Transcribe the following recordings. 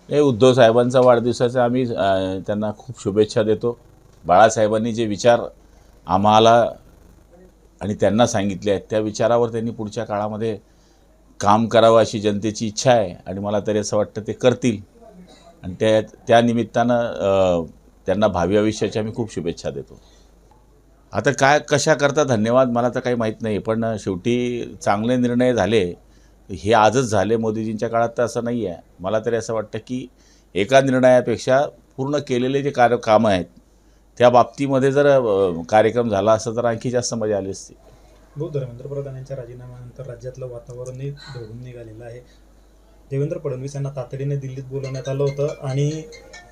हे उद्धव साहेबांचा वाढदिवसाचा आम्ही त्यांना खूप शुभेच्छा देतो. बाळासाहेबांनी जे विचार आम्हाला आणि त्यांना सांगितले आहेत त्या विचारावर त्यांनी पुढच्या काळामध्ये काम करावं अशी जनतेची इच्छा आहे आणि मला तरी असं वाटतं ते करतील आणि त्या निमित्तानं त्यांना भावी आयुष्याच्या मी खूप शुभेच्छा देतो. आता काय कशा करता धन्यवाद मला तर काही माहीत नाही, पण शेवटी चांगले निर्णय झाले हे आजच झाले. मोदीजींच्या काळात तर असं नाही आहे. मला तरी असं वाटतं की एका निर्णयापेक्षा पूर्ण केलेले जे कामं आहेत त्या बाबतीमध्ये जर कार्यक्रम झाला असता तर आणखी जास्त मजा आली असती. धर्मेंद्र प्रधान यांच्या राजीनाम्यानंतर राज्यातलं वातावरणही ढवळून निघालेलं आहे. देवेंद्र फडणवीस यांना तातडीने दिल्लीत बोलवण्यात आलं होतं आणि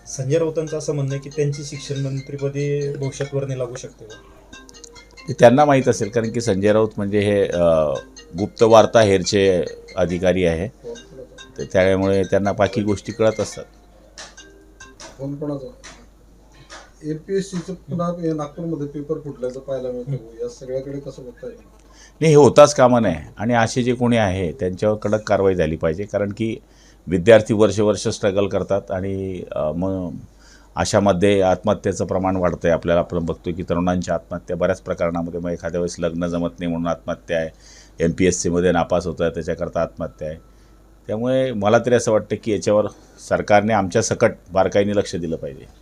संजय राऊतांचं असं म्हणणं आहे की त्यांची शिक्षण मंत्रीपदी भविष्यात वर्णी लागू शकते. ते त्यांना माहीत असेल, कारण की संजय राऊत म्हणजे हे गुप्त वार्ता हेरचे अधिकारी आहे, तर त्यामुळे त्यांना बाकी गोष्टी कळत असतात. एमपीएससीचं पुन्हा नागपूरमध्ये पेपर फुटल्याचं पाहायला मिळतं. या सगळ्याकडे कसं बघता येईल? नाही, हे होताच कामा नये आणि असे जे कोणी आहे त्यांच्यावर कडक कारवाई झाली पाहिजे, कारण की विद्यार्थी वर्ष स्ट्रगल करतात आणि मग अशामध्ये आत्महत्येचं प्रमाण वाढतं आहे. आपल्याला आपण बघतो की तरुणांच्या आत्महत्या बऱ्याच प्रकरणामध्ये, मग एखाद्या वेळेस लग्न जमत नाही म्हणून आत्महत्या आहे, MPSCमध्ये नापास होतं आहे त्याच्याकरता आत्महत्या आहे. त्यामुळे मला तरी असं वाटतं की याच्यावर सरकारने आमच्या सकट बारकाईने लक्ष दिलं पाहिजे.